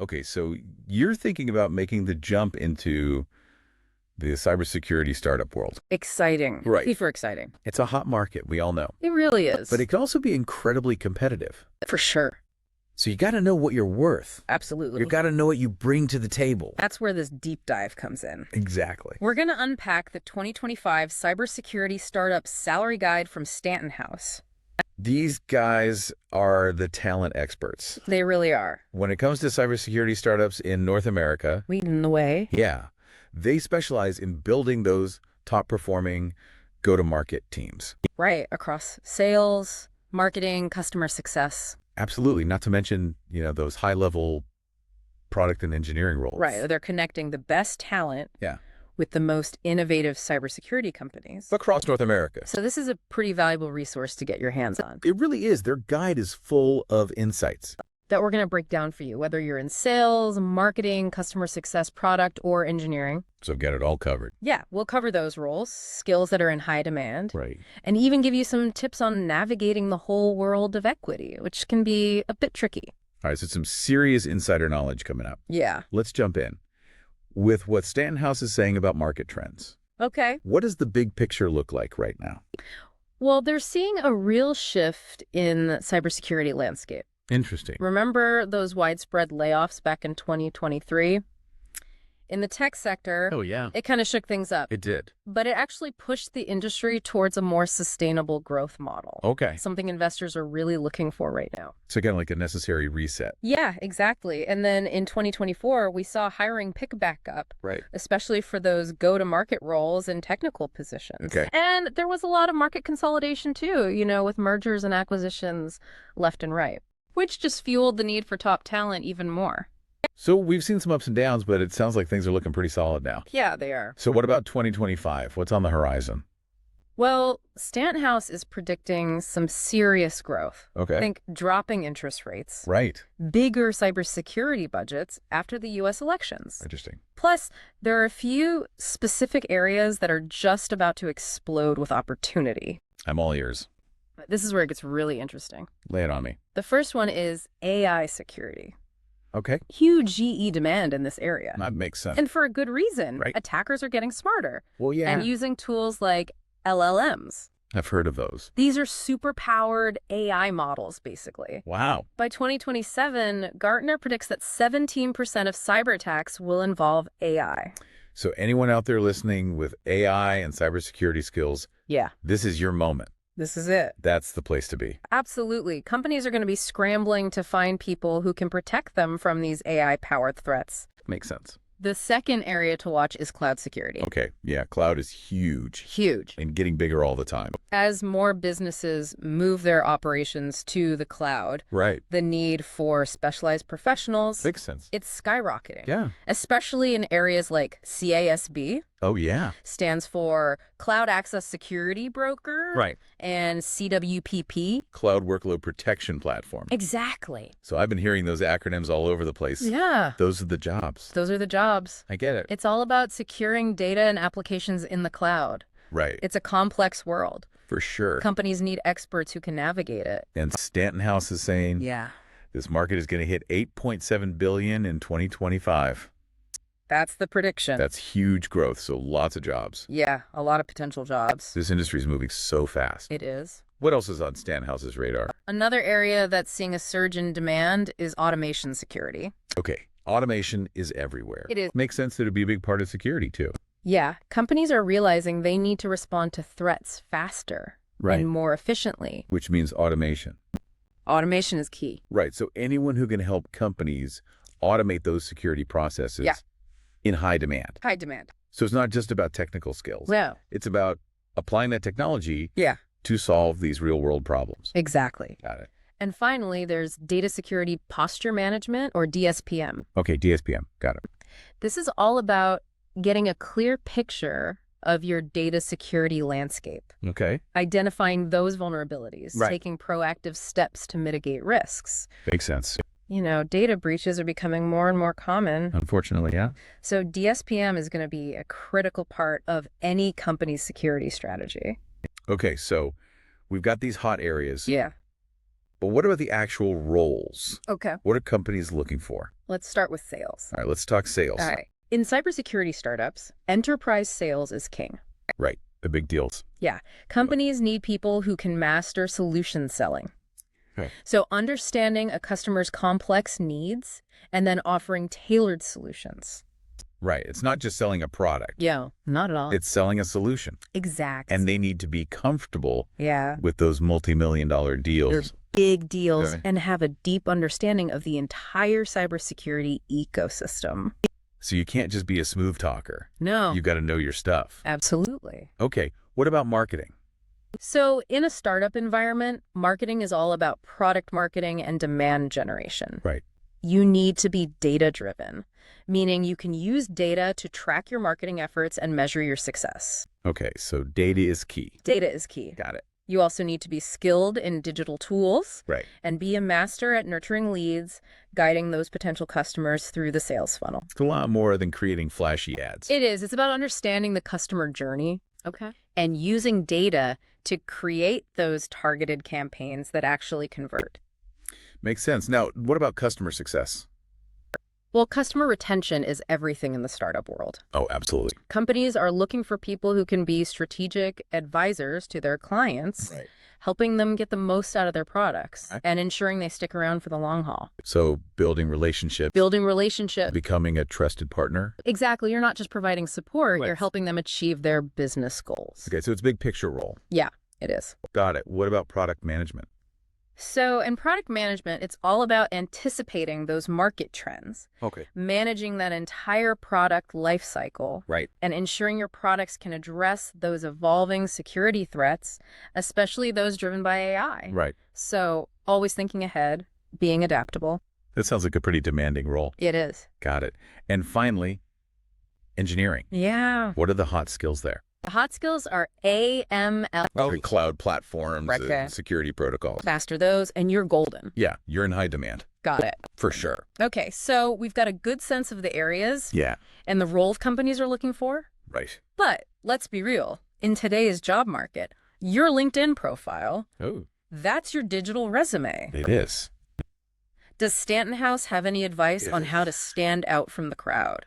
Okay, so you're thinking about making the jump into the cybersecurity startup world. Exciting. Right. Super exciting. It's a hot market, we all know. It really But is. it can also be incredibly competitive. For sure. So you got to know what you're worth. Absolutely. You got to know what you bring to the table. That's where this deep dive comes in. Exactly. We're going to unpack the 2025 cybersecurity startup salary guide from Stanton House. These guys are the talent experts. They really are. When it comes to cybersecurity startups in North America, Leading the way. yeah, they specialize in building those top-performing go-to-market teams. Right. Across sales, marketing, customer success. Absolutely. Not to mention, those high-level product and engineering roles. Right. They're connecting the best talent Yeah. with the most innovative cybersecurity companies. Across North America. So this is a pretty valuable resource to get your hands on It really is. Their guide is full of insights. that we're going to break down for you, whether you're in sales, marketing, customer success, product, or engineering. So get it all covered. Yeah, we'll cover those roles, skills that are in high demand, Right. and even give you some tips on navigating the whole world of equity, which can be a bit tricky. All right, so some serious insider knowledge coming up. Yeah. Let's jump in. With what Stanton House is saying about market trends, Okay. what does the big picture look like right now? Well, they're seeing a real shift in the cybersecurity landscape. Interesting. Remember those widespread layoffs back in 2023? In the tech sector, Oh, yeah. it kind of shook things up, It did. but it actually pushed the industry towards a more sustainable growth model. Okay. Something investors are really looking for right now. So kind of like a necessary reset. Yeah, exactly. And then in 2024, we saw hiring pick back up, Right. especially for those go-to-market roles and technical positions. Okay. And there was a lot of market consolidation too, with mergers and acquisitions left and right, which just fueled the need for top talent even more. So we've seen some ups and downs, but it sounds like things are looking pretty solid now. Yeah, they are. So what about 2025? What's on the horizon? Well, Stanton House is predicting some serious growth. Okay. Think dropping interest rates, Right. bigger cybersecurity budgets after the U.S. elections. Interesting. Plus, there are a few specific areas that are just about to explode with opportunity. I'm all ears. This is where it gets really interesting. Lay it on me. The first one is AI security. Okay. Huge GE demand in this area. That makes sense. And for a good reason. Right. Attackers are getting smarter Well, yeah. and using tools like LLMs. I've heard of those. These are super-powered AI models, basically. Wow. By 2027, Gartner predicts that 17% of cyber attacks will involve AI. So anyone out there listening with AI and cybersecurity skills, Yeah, this is your moment. this is it. That's the place to be. Absolutely. Companies are going to be scrambling to find people who can protect them from these AI-powered threats. Makes sense. The second area to watch is cloud security. Okay. Yeah, cloud is huge Huge. and getting bigger all the time. As more businesses move their operations to the cloud, Right. the need for specialized professionals, Makes sense. it's skyrocketing. Yeah. Especially in areas like CASB, Oh, yeah. stands for Cloud Access Security Broker. Right. And CWPP. Cloud Workload Protection Platform. Exactly. So I've been hearing those acronyms all over the place. Yeah. Those are the jobs. Those are the jobs. I get it. It's all about securing data and applications in the cloud. Right. It's a complex world. For sure. Companies need experts who can navigate it. And Stanton House is saying Yeah. this market is going to hit $8.7 billion in 2025. That's the prediction. That's huge growth, so lots of jobs. Yeah, a lot of potential jobs. This industry is moving so fast. It is. What else is on Stanton House's radar? Another area that's seeing a surge in demand is automation security. Okay, automation is everywhere. It is. Makes sense that it'd be a big part of security, too. Yeah, companies are realizing they need to respond to threats faster Right. and more efficiently. Which means automation. Automation is key. Right, so anyone who can help companies automate those security processes Yeah. in high demand. High demand. So it's not just about technical skills. No. It's about applying that technology Yeah. to solve these real-world problems. Exactly. Got it. And finally, there's data security posture management, or DSPM. Okay, DSPM. Got it. This is all about getting a clear picture of your data security landscape, Okay. identifying those vulnerabilities, Right. taking proactive steps to mitigate risks. Makes sense. Data breaches are becoming more and more common. Unfortunately, yeah. So DSPM is going to be a critical part of any company's security strategy. Okay, so we've got these hot areas. Yeah. But what about the actual roles? Okay. What are companies looking for? Let's start with sales. All right, let's talk sales. All right. In cybersecurity startups, enterprise sales is king. Right, the big deals. Yeah. Companies need people who can master solution selling. Okay. So understanding a customer's complex needs and then offering tailored solutions. Right, it's not just selling a product. Yeah, not at all. It's selling a solution. Exactly. And they need to be comfortable yeah. with those multi-million-dollar deals. They're big deals Okay. and have a deep understanding of the entire cybersecurity ecosystem. So you can't just be a smooth talker. No. You got to know your stuff. Absolutely. Okay, what about marketing? So in a startup environment, marketing is all about product marketing and demand generation. Right. You need to be data-driven, meaning you can use data to track your marketing efforts and measure your success. Okay, so data is key. Data is key. Got it. You also need to be skilled in digital tools Right. and be a master at nurturing leads, guiding those potential customers through the sales funnel. It's a lot more than creating flashy ads. It is. It's about understanding the customer journey. Okay. And using data to create those targeted campaigns that actually convert. Makes sense. Now, what about customer success? Well, customer retention is everything in the startup world. Oh, absolutely. Companies are looking for people who can be strategic advisors to their clients, Right. helping them get the most out of their products Okay. and ensuring they stick around for the long haul. So building relationships, Building relationships. becoming a trusted partner. Exactly. You're not just providing support, Right. you're helping them achieve their business goals. Okay, so it's big picture role. Yeah, it is. Got it. What about product management? So in product management, it's all about anticipating those market trends, Okay. managing that entire product life cycle, Right. and ensuring your products can address those evolving security threats, especially those driven by AI. Right. So always thinking ahead, being adaptable. That sounds like a pretty demanding role. It is. Got it. And finally, engineering. Yeah. What are the hot skills there? The hot skills are AML. Cloud platforms, Right. and security protocols. Master those, and you're golden. Yeah, you're in high demand. Got it. For sure. Okay, so we've got a good sense of the areas Yeah. and the roles companies are looking for. Right. But let's be real. In today's job market, your LinkedIn profile, Oh, that's your digital resume. it is. Does Stanton House have any advice on how to stand out from the crowd?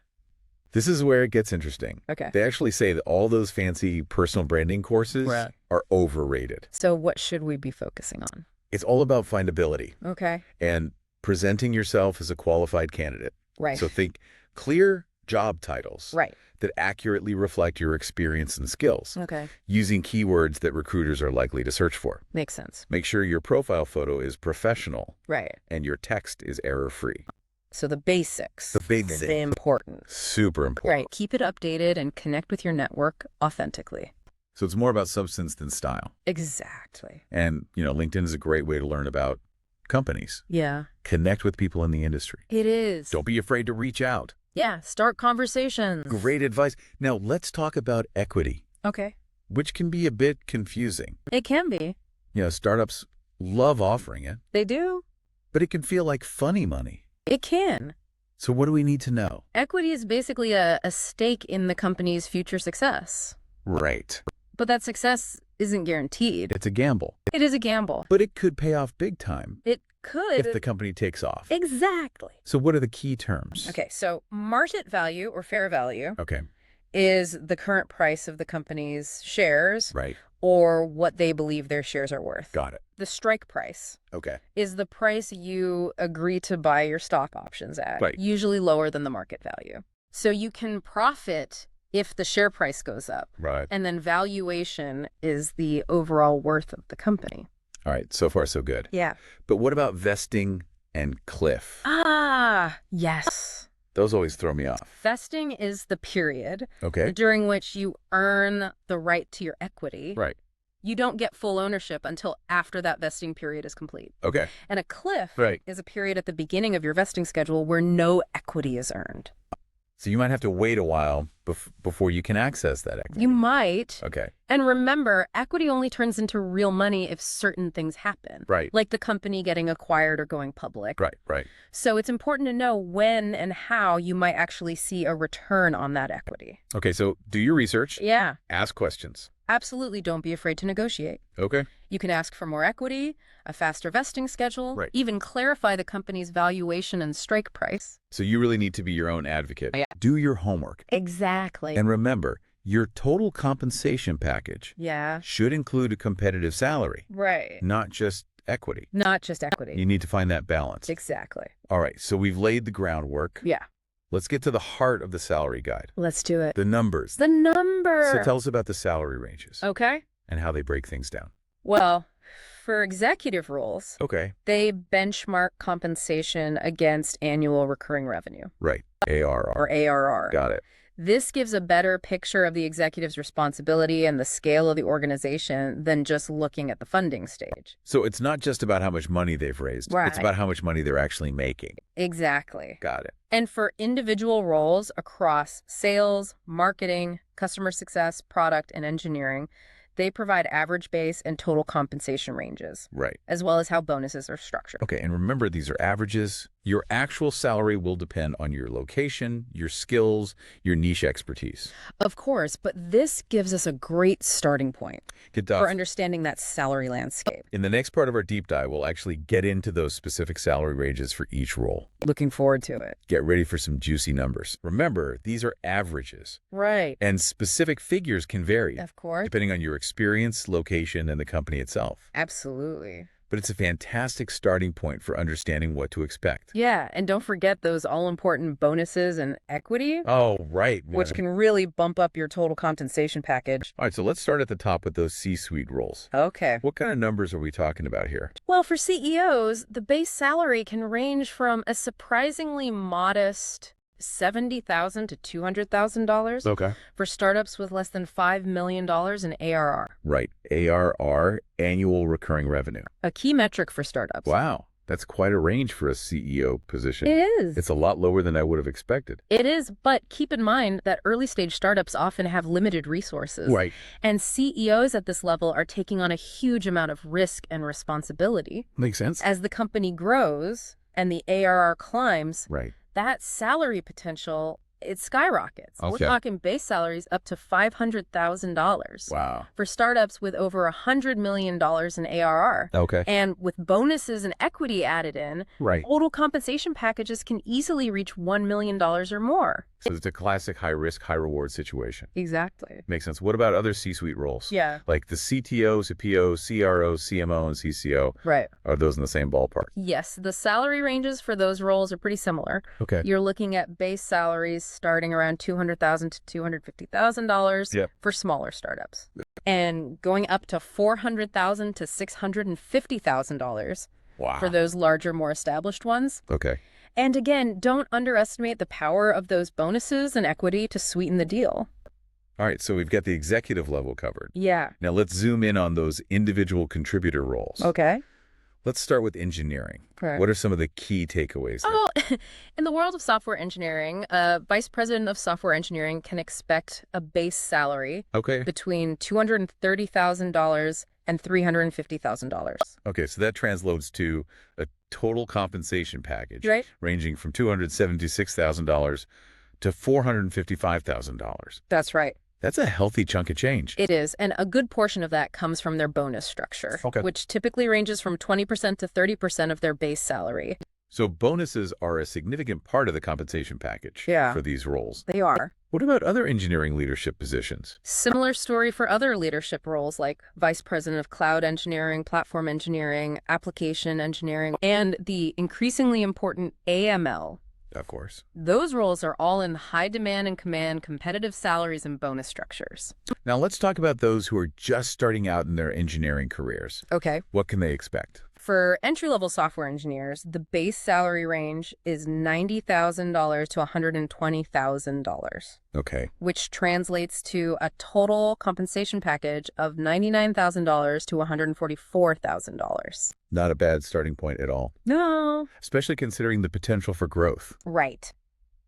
This is where it gets interesting. Okay. They actually say that all those fancy personal branding courses Right. are overrated. So what should we be focusing on? It's all about findability Okay. and presenting yourself as a qualified candidate. Right. So think clear job titles Right. that accurately reflect your experience and skills, Okay. using keywords that recruiters are likely to search for. Makes sense. Make sure your profile photo is professional Right. and your text is error-free. So the basics. The basics. Important. Super important. Right. Keep it updated and connect with your network authentically. So it's more about substance than style. Exactly. And, LinkedIn is a great way to learn about companies. Yeah. Connect with people in the industry. It is. Don't be afraid to reach out. Yeah. Start conversations. Great advice. Now let's talk about equity, Okay. which can be a bit confusing. It can be. Startups love offering it, They do. but it can feel like funny money. It can. So what do we need to know? Equity is basically a stake in the company's future success. Right. But that success isn't guaranteed. It's a gamble, It is a gamble. but it could pay off big time It could. if the company takes off. Exactly. So what are the key terms? Okay, so market value or fair value Okay. is the current price of the company's shares Right. or what they believe their shares are worth. Got it. The strike price Okay. is the price you agree to buy your stock options at, Right. usually lower than the market value. So you can profit if the share price goes up. Right. And then valuation is the overall worth of the company. All right. So far, so good. Yeah. But what about vesting and cliff? Yes. Those always throw me off. Vesting is the period Okay. during which you earn the right to your equity. Right. You don't get full ownership until after that vesting period is complete. Okay. And a cliff Right. is a period at the beginning of your vesting schedule where no equity is earned. So you might have to wait a while before you can access that equity. You might. Okay. And remember, equity only turns into real money if certain things happen. Right. Like the company getting acquired or going public. Right. So it's important to know when and how you might actually see a return on that equity. Okay, so do your research. Yeah. Ask questions. Absolutely, don't be afraid to negotiate. Okay. You can ask for more equity, a faster vesting schedule, Right. even clarify the company's valuation and strike price. So you really need to be your own advocate. Yeah. Do your homework. Exactly. And remember, your total compensation package Yeah. should include a competitive salary, Right. not just equity. Not just equity. You need to find that balance. Exactly. All right, so we've laid the groundwork. Yeah. Let's get to the heart of the salary guide, Let's do it. the numbers. The number. So tell us about the salary ranges Okay. and how they break things down. Well, for executive roles, Okay. they benchmark compensation against annual recurring revenue, Right. ARR. or ARR. Got it. This gives a better picture of the executive's responsibility and the scale of the organization than just looking at the funding stage. So it's not just about how much money they've raised. Right. It's about how much money they're actually making. Exactly. Got it. And for individual roles across sales, marketing, customer success, product, and engineering, they provide average base and total compensation ranges, Right. as well as how bonuses are structured. Okay, and remember, these are averages. Your actual salary will depend on your location, your skills, your niche expertise. Of course, but this gives us a great starting point Good for stuff. understanding that salary landscape. In the next part of our deep dive, we'll actually get into those specific salary ranges for each role. Looking forward to it. Get ready for some juicy numbers. Remember, these are averages, Right. and specific figures can vary Of course. depending on your experience, location, and the company itself. Absolutely. But it's a fantastic starting point for understanding what to expect. Yeah, and don't forget those all-important bonuses and equity, Oh, right. which can really bump up your total compensation package. All right, so let's start at the top with those C-suite roles. Okay. What kind of numbers are we talking about here? Well, for CEOs, the base salary can range from a surprisingly modest $70,000 to $200,000 Okay. for startups with less than $5 million in ARR, Right. ARR, annual recurring revenue. a key metric for startups. Wow. That's quite a range for a CEO position. It is. It's a lot lower than I would have expected. It is, but keep in mind that early stage startups often have limited resources. Right. And CEOs at this level are taking on a huge amount of risk and responsibility. Makes sense. As the company grows and the ARR climbs, Right. that salary potential, it skyrockets. We're Okay. talking base salaries up to $500,000 Wow. for startups with over $100 million in ARR. Okay. And with bonuses and equity added in, Right. total compensation packages can easily reach $1 million or more. So it's a classic high-risk, high-reward situation. Exactly. Makes sense. What about other C-suite roles? Yeah. Like the CTO, CPO, CRO, CMO, and CCO. Right. Are those in the same ballpark? Yes, the salary ranges for those roles are pretty similar. Okay. You're looking at base salaries starting around $200,000 to $250,000 Yep. for smaller startups, and going up to $400,000 to $650,000 Wow. for those larger, more established ones. Okay. And again, don't underestimate the power of those bonuses and equity to sweeten the deal. All right, so we've got the executive level covered. Yeah. Now let's zoom in on those individual contributor roles. Okay. Let's start with engineering. Right. What are some of the key takeaways there? Oh, in the world of software engineering, a vice president of software engineering can expect a base salary Okay. between $230,000 and $350,000. Okay, so that translates to a total compensation package Right? ranging from $276,000 to $455,000. That's right. That's a healthy chunk of change. It is. And a good portion of that comes from their bonus structure, Okay. which typically ranges from 20% to 30% of their base salary. So bonuses are a significant part of the compensation package Yeah. for these roles. They are. What about other engineering leadership positions? Similar story for other leadership roles like vice president of cloud engineering, platform engineering, application engineering, and the increasingly important AML. Of course. Those roles are all in high demand and command competitive salaries and bonus structures. Now let's talk about those who are just starting out in their engineering careers. Okay. What can they expect? For entry-level software engineers, the base salary range is $90,000 to $120,000, Okay. which translates to a total compensation package of $99,000 to $144,000. Not a bad starting point at all, No. especially considering the potential for growth. Right.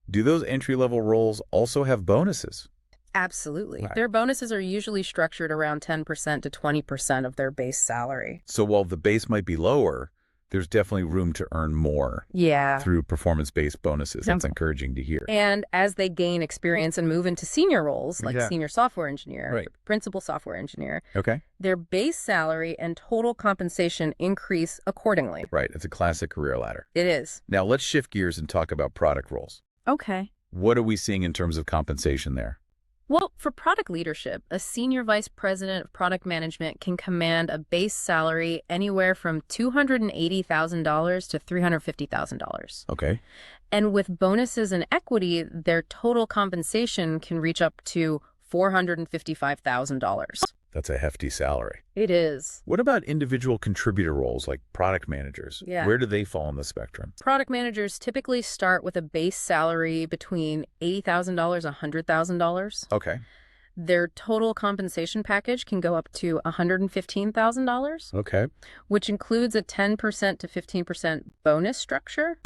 Do those entry-level roles also have bonuses? Absolutely. Right. Their bonuses are usually structured around 10% to 20% of their base salary. So while the base might be lower, there's definitely room to earn more Yeah. through performance-based bonuses. That's encouraging to hear. And as they gain experience and move into senior roles, like Yeah. senior software engineer, Right. principal software engineer, Okay. their base salary and total compensation increase accordingly. Right. It's a classic career ladder. It is. Now let's shift gears and talk about product roles. Okay. What are we seeing in terms of compensation there? Well, for product leadership, a senior vice president of product management can command a base salary anywhere from $280,000 to $350,000. Okay. And with bonuses and equity, their total compensation can reach up to $455,000. That's a hefty salary. It is. What about individual contributor roles like product managers? Yeah. Where do they fall on the spectrum? Product managers typically start with a base salary between $80,000 and $100,000. Okay. Their total compensation package can go up to $115,000, Okay. which includes a 10% to 15% bonus structure.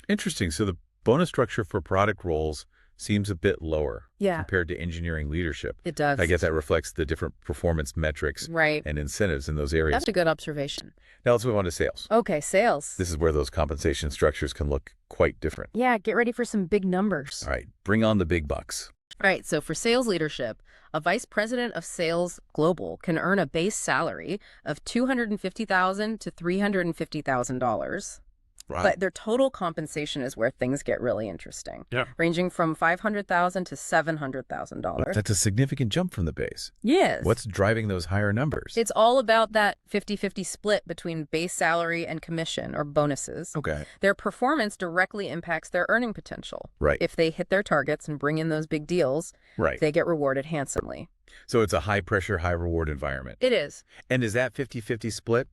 Interesting. So the bonus structure for product roles seems a bit lower compared to engineering leadership. It does. I guess that reflects the different performance metrics Right. and incentives in those areas. That's a good observation. Now let's move on to sales. Okay, sales. This is where those compensation structures can look quite different. Yeah, get ready for some big numbers. All right, bring on the big bucks. All right, so for sales leadership, a vice president of sales global can earn a base salary of $250,000 to $350,000. Right. But their total compensation is where things get really interesting. Yeah. Ranging from $500,000 to $700,000. That's a significant jump from the base. Yes. What's driving those higher numbers? It's all about that 50-50 split between base salary and commission or bonuses. Okay. Their performance directly impacts their earning potential. Right. If they hit their targets and bring in those big deals, Right. they get rewarded handsomely. So it's a high pressure, high reward environment. It is. And is that 50-50 split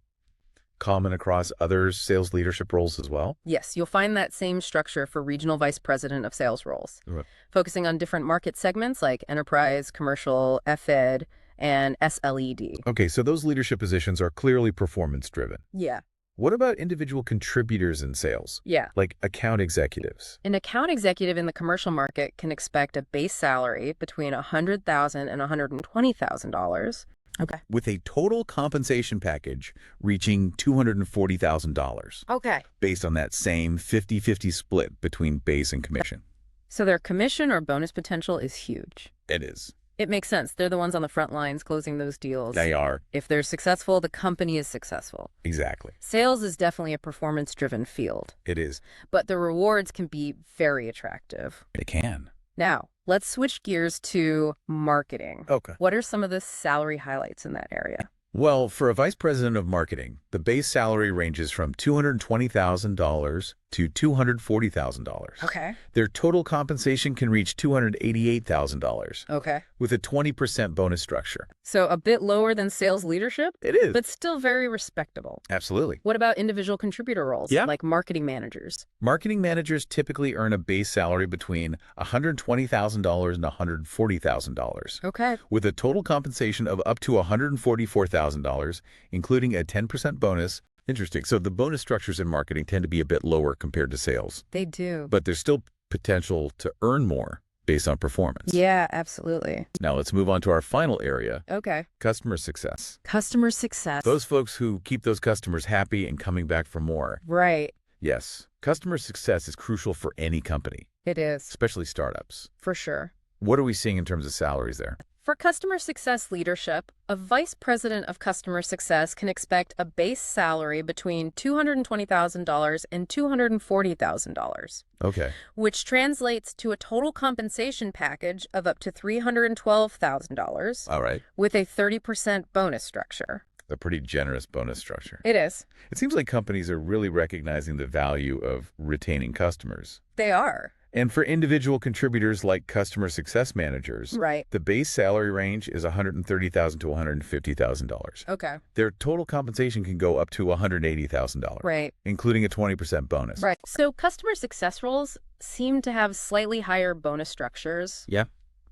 common across other sales leadership roles as well? Yes, you'll find that same structure for regional vice president of sales roles, Right. focusing on different market segments like enterprise, commercial, FED, and SLED. Okay, so those leadership positions are clearly performance driven. Yeah. What about individual contributors in sales, Yeah. like account executives? An account executive in the commercial market can expect a base salary between $100,000 and $120,000. Okay. With a total compensation package reaching $240,000 Okay. based on that same 50-50 split between base and commission. So their commission or bonus potential is huge. It is. It makes sense. They're the ones on the front lines closing those deals. They are. If they're successful, the company is successful. Exactly. Sales is definitely a performance-driven field, It is. but the rewards can be very attractive. It can. Now, let's switch gears to marketing. Okay. What are some of the salary highlights in that area? Well, for a vice president of marketing, the base salary ranges from $220,000 to $240,000. Okay. Their total compensation can reach $288,000 Okay. with a 20% bonus structure. So a bit lower than sales leadership, It is. but still very respectable. Absolutely. What about individual contributor roles, Yeah. like marketing managers? Marketing managers typically earn a base salary between $120,000 and $140,000, Okay. with a total compensation of up to $144,000, including a 10% bonus. Interesting. So the bonus structures in marketing tend to be a bit lower compared to sales, They do. but there's still potential to earn more based on performance. Yeah, absolutely. Now let's move on to our final area, Okay. customer success. Customer success. Those folks who keep those customers happy and coming back for more. Right. Yes, customer success is crucial for any company, It is, especially startups. for sure. What are we seeing in terms of salaries there? For customer success leadership, a vice president of customer success can expect a base salary between $220,000 and $240,000, Okay. which translates to a total compensation package of up to $312,000 All right. with a 30% bonus structure. A pretty generous bonus structure. It is. It seems like companies are really recognizing the value of retaining customers. They are. And for individual contributors like customer success managers, Right. the base salary range is $130,000 to $150,000. Okay. Their total compensation can go up to $180,000, Right. including a 20% bonus. Right. So customer success roles seem to have slightly higher bonus structures Yeah,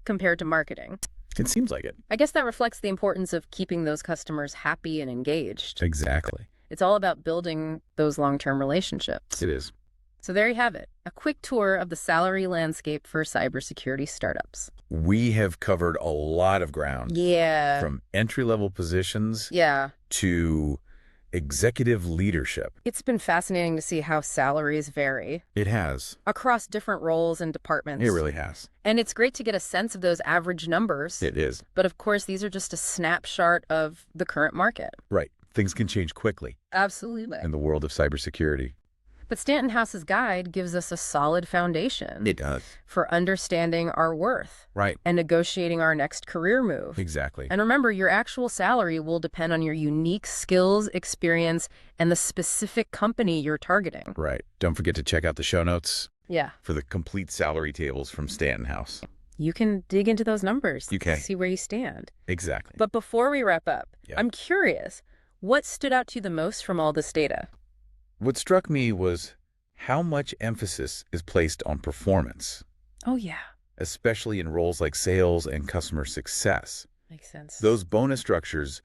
compared to marketing. it seems like it. I guess that reflects the importance of keeping those customers happy and engaged. Exactly. It's all about building those long-term relationships. It is. So there you have it, a quick tour of the salary landscape for cybersecurity startups. We have covered a lot of ground, Yeah. from entry-level positions Yeah. to executive leadership. It's been fascinating to see how salaries vary It has. across different roles and departments. It really has. And it's great to get a sense of those average numbers. It is. But of course, these are just a snapshot of the current market. Right. Things can change quickly Absolutely. in the world of cybersecurity. But Stanton House's guide gives us a solid foundation It does. for understanding our worth Right. and negotiating our next career move. Exactly. And remember, your actual salary will depend on your unique skills, experience, and the specific company you're targeting. Right. Don't forget to check out the show notes Yeah. for the complete salary tables from Stanton House. You can dig into those numbers. You can. See where you stand. Exactly. But before we wrap up, Yeah. I'm curious, what stood out to you the most from all this data? What struck me was how much emphasis is placed on performance, Oh, yeah. especially in roles like sales and customer success. Makes sense. Those bonus structures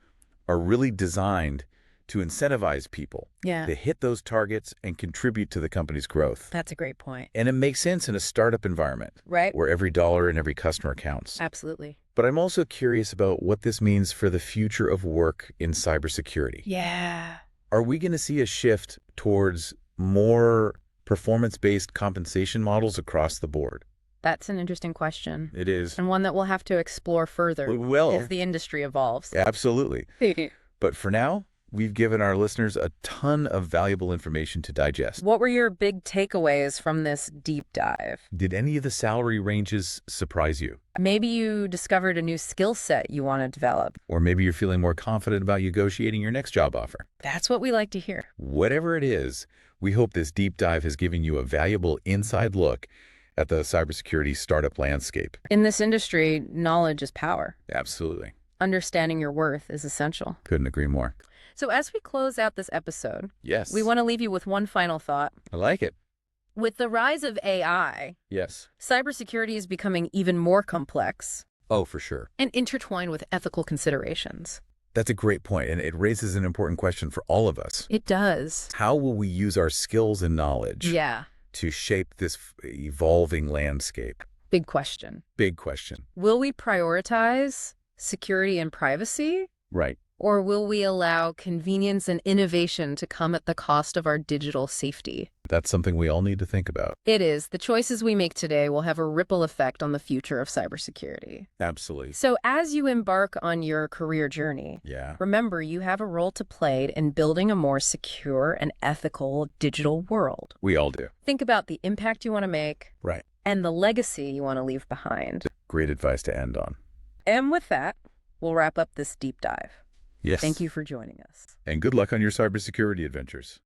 are really designed to incentivize people Yeah. to hit those targets and contribute to the company's growth. That's a great point. And it makes sense in a startup environment Right? where every dollar and every customer counts. Absolutely. But I'm also curious about what this means for the future of work in cybersecurity. Yeah. Are we going to see a shift towards more performance-based compensation models across the board? That's an interesting question, It is. and one that we'll have to explore further Well, as the industry evolves. absolutely. But for now, we've given our listeners a ton of valuable information to digest. What were your big takeaways from this deep dive? Did any of the salary ranges surprise you? Maybe you discovered a new skill set you want to develop. Or maybe you're feeling more confident about negotiating your next job offer. That's what we like to hear. Whatever it is, we hope this deep dive has given you a valuable inside look at the cybersecurity startup landscape. In this industry, knowledge is power. Absolutely. Understanding your worth is essential. Couldn't agree more. So as we close out this episode, Yes. we want to leave you with one final thought. I like it. With the rise of AI, Yes. cybersecurity is becoming even more complex Oh, for sure. and intertwined with ethical considerations. That's a great point, and it raises an important question for all of us. It does. How will we use our skills and knowledge Yeah. to shape this evolving landscape? Big question. Big question. Will we prioritize security and privacy, Right. or will we allow convenience and innovation to come at the cost of our digital safety? That's something we all need to think about. It is. The choices we make today will have a ripple effect on the future of cybersecurity. Absolutely. So as you embark on your career journey, Yeah. remember you have a role to play in building a more secure and ethical digital world. We all do. Think about the impact you want to make Right. and the legacy you want to leave behind. Great advice to end on. And with that, we'll wrap up this deep dive. Yes. Thank you for joining us. And good luck on your cybersecurity adventures.